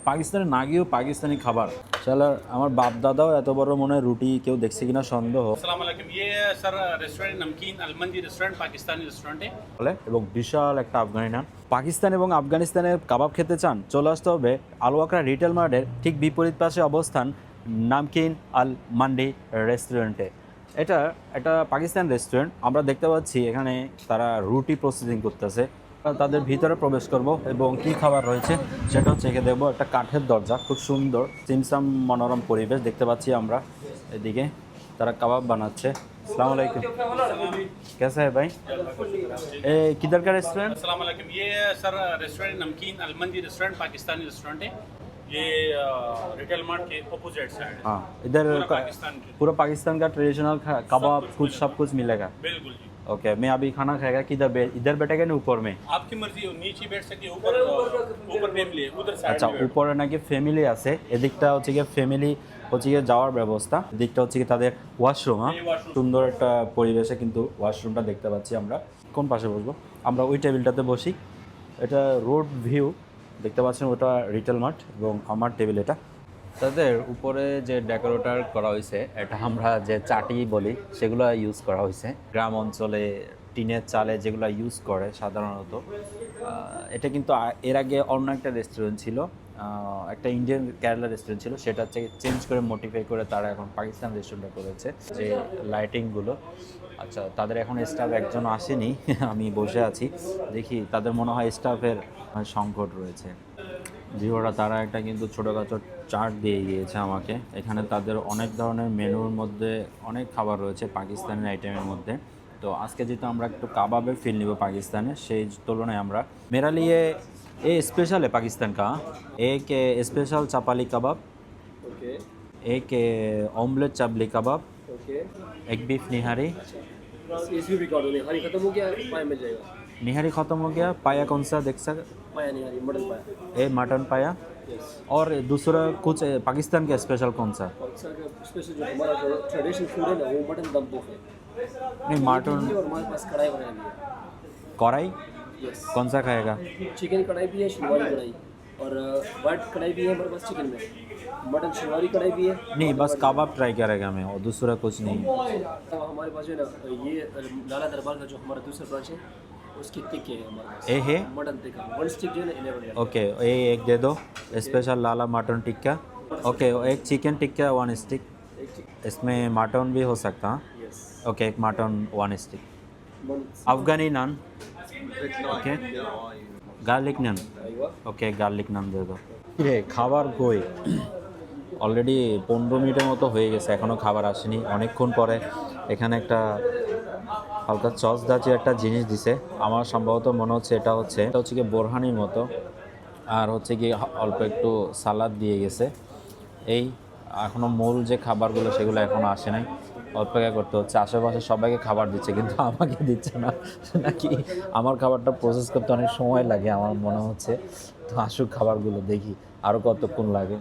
পাকিস্তানে না গিয়েও পাকিস্তানি খাবার শালার আমার বাপ দাদাও এত বড় মনে হয় রুটি কেউ দেখছে কিনা সন্দেহ। अस्सलाम वालेकुम, ये सर रेस्टोरेंट नमकीन अलमंदी रेस्टोरेंट पाकिस्तानी रेस्टोरेंट है। বলে এবং বিশাল একটা আফগানি নান। পাকিস্তান এবং আফগানিস্তানে কাবাব খেতে চান চলে আসতে হবে আলওয়াকরা রিটেল মার্টের ঠিক বিপরীত পাশে অবস্থান নামকিন আল মান্ডি রেস্টুরেন্টে। এটা একটা পাকিস্তান রেস্টুরেন্ট। আমরা দেখতে পাচ্ছি এখানে তারা রুটি প্রসেসিং করতেছে। তাদের ভিতরে প্রবেশ করব এবং কি খাবার রয়েছে সেটা হচ্ছে একে দেখবো। একটা কাঠের দরজা, খুব সুন্দর সিমসাম মনোরম পরিবেশ দেখতে পাচ্ছি আমরা। এদিকে তারা কাবাব বানাচ্ছে। अस्सलाम वालेकुम, कैसा है भाई? ए किधर का रेस्टोरेंट? अस्सलाम वालेकुम, ये सर रेस्टोरेंट नमकीन अलमंदी रेस्टोरेंट पाकिस्तानी रेस्टोरेंट है। ये रिटेल मार्ट के अपोजिट साइड है। हाँ, इधर पूरा पाकिस्तान का ट्रेडिशनल कबाब कुछ सब कुछ मिलेगा। बिल्कुल जी। ओके, मैं अभी खाना खाएगा किधर इधर बैठेगा ना ऊपर में? आपकी मर्जी हो, नीचे बैठ सकते हो, ऊपर ऊपर फैमिली है, उधर साइड আচ্ছা, উপরে নাকি ফ্যামিলি আছে। এদিকটা হচ্ছে গিয়ে ফ্যামিলি হচ্ছে গিয়ে যাওয়ার ব্যবস্থা। এদিকটা হচ্ছে গিয়ে তাদের ওয়াশরুম। সুন্দর একটা পরিবেশে কিন্তু ওয়াশরুমটা দেখতে পাচ্ছি আমরা। কোন পাশে বসবো? আমরা ওই টেবিলটাতে বসি। এটা রোড ভিউ দেখতে পাচ্ছেন, ওটা রিটেল মার্ট এবং আমার টেবিল এটা। তাদের উপরে যে ডেকোরেটর করা হয়েছে এটা আমরা যে চাটি বলি সেগুলো ইউজ করা হয়েছে। গ্রাম অঞ্চলে টিনের চালে যেগুলো ইউজ করে সাধারণত। এটা কিন্তু এর আগে অন্য একটা রেস্টুরেন্ট ছিল, একটা ইন্ডিয়ান কেরালা রেস্টুরেন্ট ছিল, সেটা হচ্ছে চেঞ্জ করে মডিফাই করে তারা এখন পাকিস্তান রেস্টুরেন্টটা করেছে। যে লাইটিংগুলো, আচ্ছা তাদের এখন স্টাফ একজন আসেনি, আমি বসে আছি দেখি। তাদের মনে হয় স্টাফের সংকট রয়েছে। ভিওরা তারা একটা কিন্তু ছোটোখাটো চার্ট দিয়ে গিয়েছে আমাকে। এখানে তাদের অনেক ধরনের মেনুর মধ্যে অনেক খাবার রয়েছে পাকিস্তানি আইটেমের মধ্যে। তো আজকে যেহেতু আমরা একটু কাবাবের ফিল নিব পাকিস্তানে, সেই তুলনায় আমরা मेरा लिए ये स्पेशल है पाकिस्तान का। एक स्पेशल चापाली कबाब, ओके एक ऑमलेट चावली कबाब, ओके। एक बीफ निहारी। इसमें भी रिकॉर्ड होने हरी खत्म हो गया, पाया मिल जाएगा। निहारी ख़त्म हो गया, पाया कौन सा देख सक? पाया नहीं हरी मटन पाया। ये मटन पाया। यस। और दूसरा कुछ पाकिस्तान का स्पेशल कौन सा? पाकिस्तान का स्पेशल जो हमारा ट्रेडिशनल फूड है ना, वो मटन दम पोख है। नहीं मटन और हमारे पास कढ़ाई बनाई भी है। कढ़ाई यस। कौन सा खाएगा? चिकन कढ़ाई भी है, शिनवारी कढ़ाई, और वाइट कढ़ाई भी है हमारे पास चिकन में। मटन शिनवारी कढ़ाई भी है। नहीं बस कबाब ट्राई करेगा मैं, और दूसरा कुछ नहीं। तो हमारे पास जो है ना, ये लाला दरबार का जो हमारा दूसरा ब्रांच है, उसकी टिक्के है हमारे पास। ये है मटन टिक्का वन स्टिक जो है ना 11 ओके, ये एक दे दो स्पेशल लाला मटन टिक्का। ओके, एक चिकन टिक्का 1 स्टिक, इसमें मटन भी हो सकता है। यस। ओके, एक मटन 1 स्टिक। अफगानी नान, ओके गार्लिक नान, ওকে গার্লিক নান দিয়ে দাও। রে খাবার কই? অলরেডি 15 মিনিটের মতো হয়ে গেছে, এখনও খাবার আসেনি। অনেকক্ষণ পরে এখানে একটা হালকা সস জাতীয় একটা জিনিস দিছে। আমার সম্ভবত মনে হচ্ছে এটা হচ্ছে কি বোরহানির মতো, আর হচ্ছে কি অল্প একটু সালাদ দিয়ে গেছে। এই এখনও মূল যে খাবারগুলো সেগুলো এখনও আসে নাই, অপেক্ষা করতে হচ্ছে। আশেপাশে সবাইকে খাবার দিচ্ছে কিন্তু আমাকে দিচ্ছে না, নাকি আমার খাবারটা প্রসেস করতে অনেক সময় লাগে আমার মনে হচ্ছে। তো আসুক খাবারগুলো, দেখি আরও কতক্ষণ লাগে।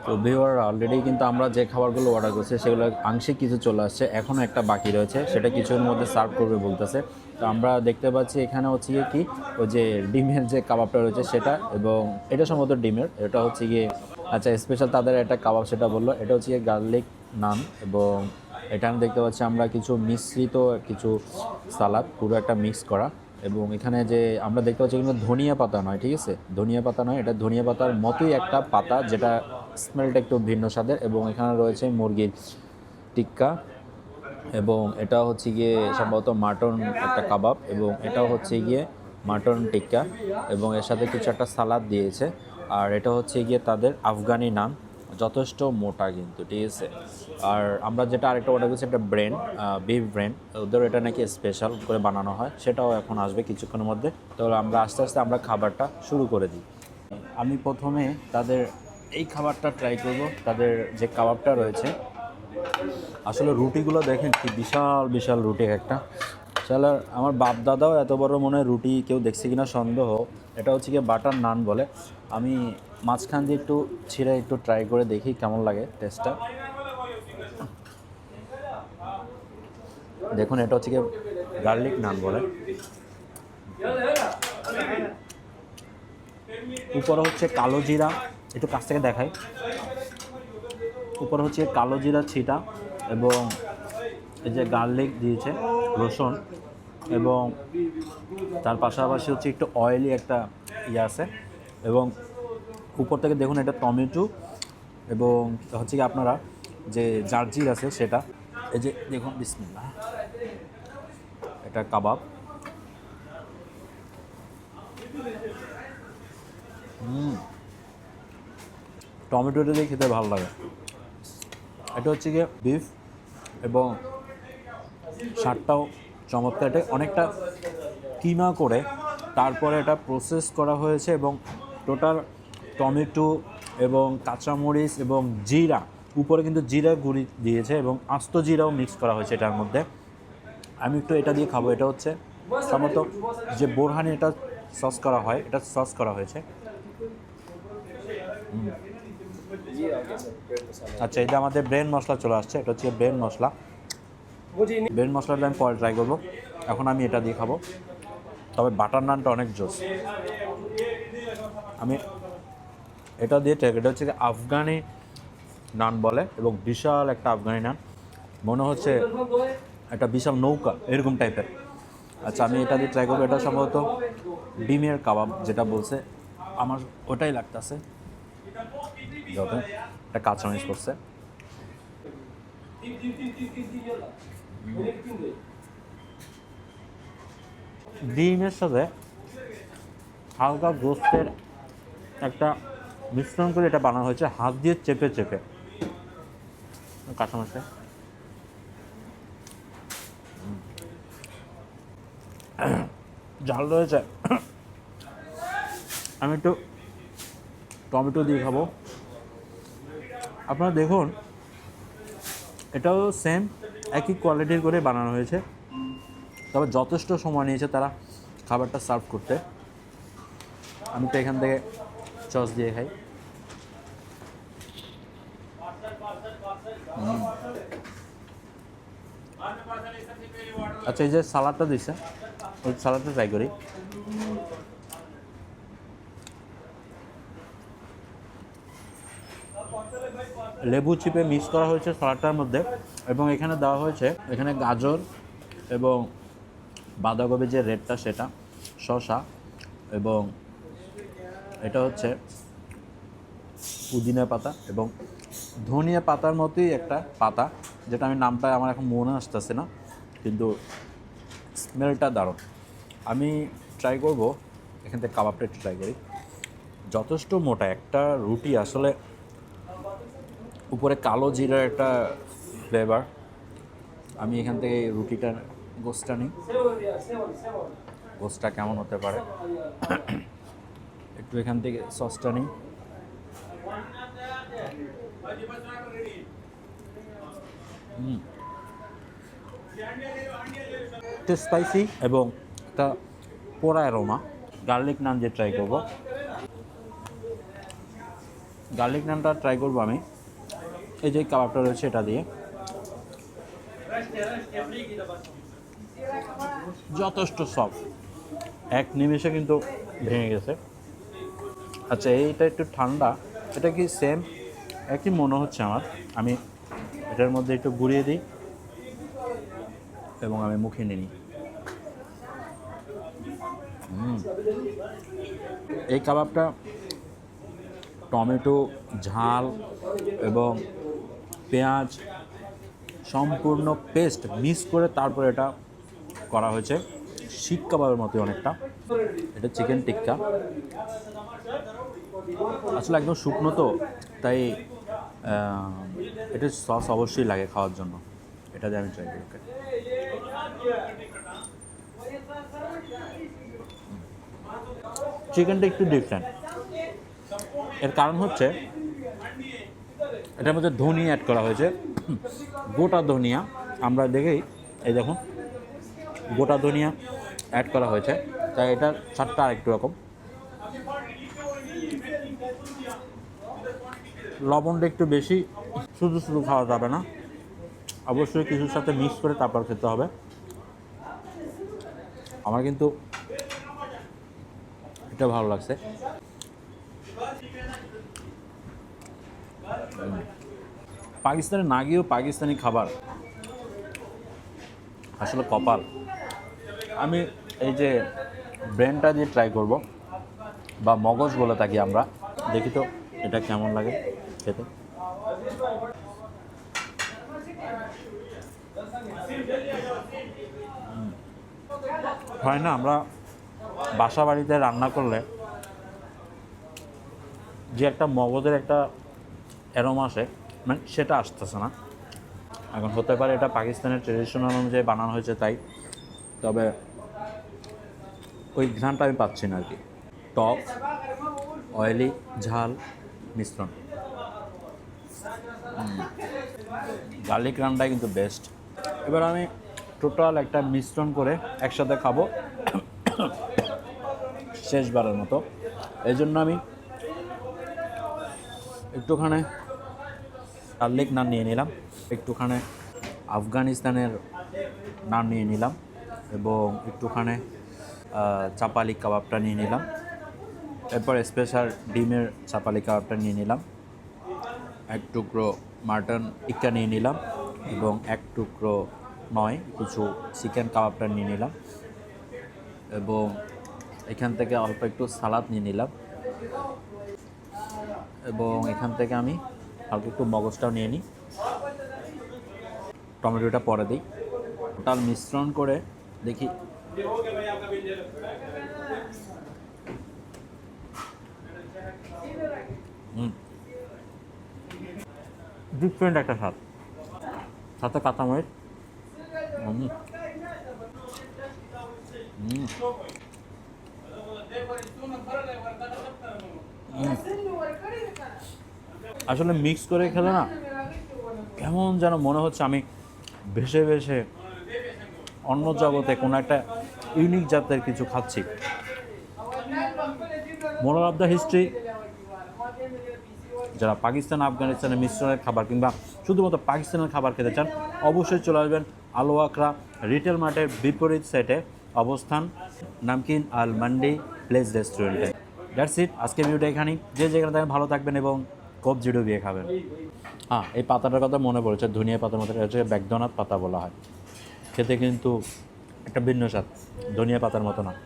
তো ভিউয়ার অলরেডি কিন্তু আমরা যে খাবারগুলো অর্ডার করছি সেগুলো আংশিক কিছু চলে আসছে, এখনও একটা বাকি রয়েছে, সেটা কিছুর মধ্যে সার্ভ করবে বলতেছে। তো আমরা দেখতে পাচ্ছি এখানে হচ্ছে গিয়ে কি ওই যে ডিমের যে কাবাবটা রয়েছে সেটা, এবং এটা সম্ভবত ডিমের, এটা হচ্ছে গিয়ে আচ্ছা স্পেশাল তাদের একটা কাবাব সেটা বললো। এটা হচ্ছে গিয়ে গার্লিক নান, এবং এটা আমি দেখতে পাচ্ছি আমরা কিছু মিশ্রিত কিছু সালাদ পুরো একটা মিক্স করা। এবং এখানে যে আমরা দেখতে পাচ্ছি কিন্তু ধনিয়া পাতা নয়, ঠিক আছে, ধনিয়া পাতা নয়, এটা ধনিয়া পাতার মতোই একটা পাতা, যেটা স্মেলটা একটু ভিন্ন স্বাদের। এবং এখানে রয়েছে মুরগির টিক্কা, এবং এটা হচ্ছে গিয়ে সম্ভবত মাটন একটা কাবাব, এবং এটা হচ্ছে গিয়ে মাটন টিক্কা, এবং এর সাথে কিছু একটা সালাদ দিয়েছে। আর এটা হচ্ছে গিয়ে তাদের আফগানি নান, যথেষ্ট মোটা কিন্তু, ঠিক আছে। আর আমরা যেটা আরেকটা অর্ডার করছি একটা ব্রেন, বিফ ব্রেন, ওদের এটা নাকি স্পেশাল করে বানানো হয়, সেটাও এখন আসবে কিছুক্ষণের মধ্যে। তাহলে আমরা আস্তে আস্তে আমরা খাবারটা শুরু করে দিই। আমি প্রথমে তাদের এই খাবারটা ট্রাই করব। তাদের যে কাবাবটা রয়েছে, আসলে রুটিগুলো দেখেন কি বিশাল বিশাল রুটি একটা। শালার আমার বাপ দাদাও এত বড় মনে হয় রুটি কেউ দেখছে কিনা সন্দেহ। এটা হচ্ছে গিয়ে বাটার নান বলে। আমি মাঝখান দিয়ে একটু ছিঁড়ে একটু ট্রাই করে দেখি কেমন লাগে টেস্টটা। দেখুন এটা হচ্ছে গিয়ে গার্লিক নান বলে। উপরে হচ্ছে কালো জিরা, একটু কাছ থেকে দেখাই, উপরে হচ্ছে কালো জিরা ছিটা এবং এই যে গার্লিক দিয়েছে, রসুন, এবং তার পাশাপাশি হচ্ছে একটু অয়েলি একটা ইয়ে আছে, এবং উপর থেকে দেখুন এটা টমেটো এবং হচ্ছে কি আপনারা যে জারজির আছে সেটা, এই যে দেখুন বিসমিল্লাহ, এটা কাবাব। টমেটোটা দিয়ে খেতে ভালো লাগে। এটা হচ্ছে গিয়ে বিফ এবং স্বাদটাও চমৎকার। এটা অনেকটা কিমা করে তারপরে এটা প্রসেস করা হয়েছে এবং টোটাল টমেটো এবং কাঁচামরিচ এবং জিরা, উপরে কিন্তু জিরা গুঁড়ি দিয়েছে এবং আস্ত জিরাও মিক্স করা হয়েছে এটার মধ্যে। আমি একটু এটা দিয়ে খাবো। এটা হচ্ছে সম্ভবত যে বোরহানি এটা সস করা হয়, এটা সস করা হয়েছে। ये आ गया सर ब्रेड मसाला। আচ্ছা, এটা আমাদের ব্রেন মশলা চলে আসছে। এটা হচ্ছে ব্রেন মশলা। मुझे ব্রেন মশলাটা আমি পরে ট্রাই করবো, এখন আমি এটা দিয়ে খাবো। তবে বাটার নানটা অনেক জোস। আমি এটা দিয়ে ট্রাই, এটা হচ্ছে আফগানি নান বলে এবং বিশাল একটা আফগানি নান, মনে হচ্ছে একটা বিশাল নৌকা এরকম টাইপের। আচ্ছা, আমি এটা দিয়ে ট্রাই করবো। এটা সম্ভবত ডিমের কাবাব যেটা বলছে, আমার ওটাই লাগতেছে। যত একটা কাঁচামরিচ করছে, ডিমের সাথে হালকা গোস্তের একটা মিশ্রণ করে এটা বানানো হয়েছে, হাত দিয়ে চেপে চেপে। কাঁচামরিচে ঝাল রয়েছে। আমি একটু টমেটো দিয়ে খাবো। আপনারা দেখুন, এটাও সেম একই কোয়ালিটির করে বানানো হয়েছে, তবে যথেষ্ট সময় নিয়েছে তারা খাবারটা সার্ভ করতে। আমি তো এখান থেকে সস দিয়ে খাই। আচ্ছা, এই যে সালাডটা দিচ্ছে, ওই সালাডটা ট্রাই করি। লেবু চিপে মিক্স করা হয়েছে সালাডটার মধ্যে এবং এখানে দেওয়া হয়েছে, এখানে গাজর এবং বাঁধাকপি যে রেডটা সেটা, শসা, এবং এটা হচ্ছে পুদিনা পাতা এবং ধনিয়া পাতার মতোই একটা পাতা, যেটা আমি নামটা আমার এখন মনে আসতেছে না, কিন্তু স্মেলটা দারুণ। আমি ট্রাই করব, এখান থেকে কাবাবটা একটু ট্রাই করি। যথেষ্ট মোটা একটা রুটি, আসলে উপরে কালো জিরার একটা ফ্লেভার। আমি এখান থেকে রুটিটার গোস্টটা নিই, গোস্টটা কেমন হতে পারে। একটু এখান থেকে সসটা নিই। একটু স্পাইসি এবং একটা পোড়া অ্যারোমা। গার্লিক নান দিয়ে ট্রাই করব। গার্লিক নানটা ট্রাই করবো আমি এই যে কাবাবটা রয়েছে এটা দিয়ে। যথেষ্ট সফট, এক নিমেষে কিন্তু ভেঙে গেছে। আচ্ছা, এইটা একটু ঠান্ডা, এটা কি সেম একই মনে হচ্ছে আমার। আমি এটার মধ্যে একটু গুঁড়িয়ে দিই এবং আমি মুখে নিই। এই কাবাবটা টমেটো, ঝাল এবং পেঁয়াজ সম্পূর্ণ পেস্ট মিক্স করে তারপর এটা করা হয়েছে, শিক কাবাবের মতো অনেকটা। এটা চিকেন টিক্কা, আসলে একদম শুকনো তো, তাই এটা সস অবশ্যই লাগে খাওয়ার জন্য। এটা দিয়ে আমি ট্রাই করি। চিকেনটা একটু ডিফারেন্ট, এর কারণ হচ্ছে এটার মধ্যে ধনিয়া অ্যাড করা হয়েছে, গোটা ধনিয়া। আমরা দেখেই, এই দেখুন, গোটা ধনিয়া অ্যাড করা হয়েছে, তাই এটার স্বাদটা আরেকটু রকম। লবণটা একটু বেশি, শুধু শুধু খাওয়া যাবে না, অবশ্যই কিছুর সাথে মিক্স করে তারপর খেতে হবে। আমার কিন্তু এটা ভালো লাগছে। পাকিস্তানে না গিয়েও পাকিস্তানি খাবার আসলে কপাল। আমি এই যে ব্রেনটা দিয়ে ট্রাই করব, বা মগজ বলে থাকি আমরা, দেখি তো এটা কেমন লাগে খেতে। হয় না, আমরা বাসা বাড়িতে রান্না করলে যে একটা মগজের একটা অ্যারোমা আসে, মানে সেটা আসতেছে না। এখন হতে পারে এটা পাকিস্তানের ট্রেডিশনাল অনুযায়ী বানানো হয়েছে তাই, তবে ওই ঘ্রাণটা আমি পাচ্ছি না আর কি। টক, অয়েলি, ঝাল মিশ্রণ। গার্লিক রানটাই কিন্তু বেস্ট। এবার আমি টোটাল একটা মিশ্রণ করে একসাথে খাবো শেষবারের মতো। এই জন্য আমি একটুখানি গার্লিক নান নিয়ে নিলাম, একটুখানি আফগানিস্তানের নান নিয়ে নিলাম, এবং একটুখানি চাপালি কাবাবটা নিয়ে নিলাম। এরপর স্পেশাল ডিমের চাপালি কাবাবটা নিয়ে নিলাম, এক টুকরো মাটন টিক্কা নিয়ে নিলাম, এবং এক টুকরো নয় কিছু চিকেন কাবাবটা নিয়ে নিলাম, এবং এখান থেকে অল্প একটু সালাদ নিয়ে নিলাম, এবং এখান থেকে আমি হালকা একটু মগজটাও নিয়ে নিই, টমেটোটা পরে দিই। টোটাল মিশ্রণ করে দেখি ডিফারেন্ট একটা স্বাদ, সাথে কাঁচামরিচ। আসলে মিক্স করে খেলে না কেমন যেন মনে হচ্ছে আমি ভেসে ভেসে অন্য জগতে কোনো একটা ইউনিক জাতের কিছু খাচ্ছি। মোরাল অফ দ্য হিস্ট্রি, যারা পাকিস্তান আফগানিস্তানের মিশ্রণের খাবার কিংবা শুধুমাত্র পাকিস্তানের খাবার খেতে চান, অবশ্যই চলে আসবেন আলো আকরা রিটেল মার্টের বিপরীত সাইডে অবস্থান, নামকিন আল মান্ডি প্লেস রেস্টুরেন্টে। দ্যাটস ইট, আজকের ভিডিওটা এখানেই। যে যেখানে থাকেন ভালো থাকবেন এবং খুব জিডো বিয়ে খাবেন। হ্যাঁ, এই পাতাটার কথা মনে পড়েছে, ধনিয়া পাতার মতো, এটা হচ্ছে ব্যাগদনাথ পাতা বলা হয়। খেতে কিন্তু একটা ভিন্ন স্বাদ, ধনিয়া পাতার মতো না।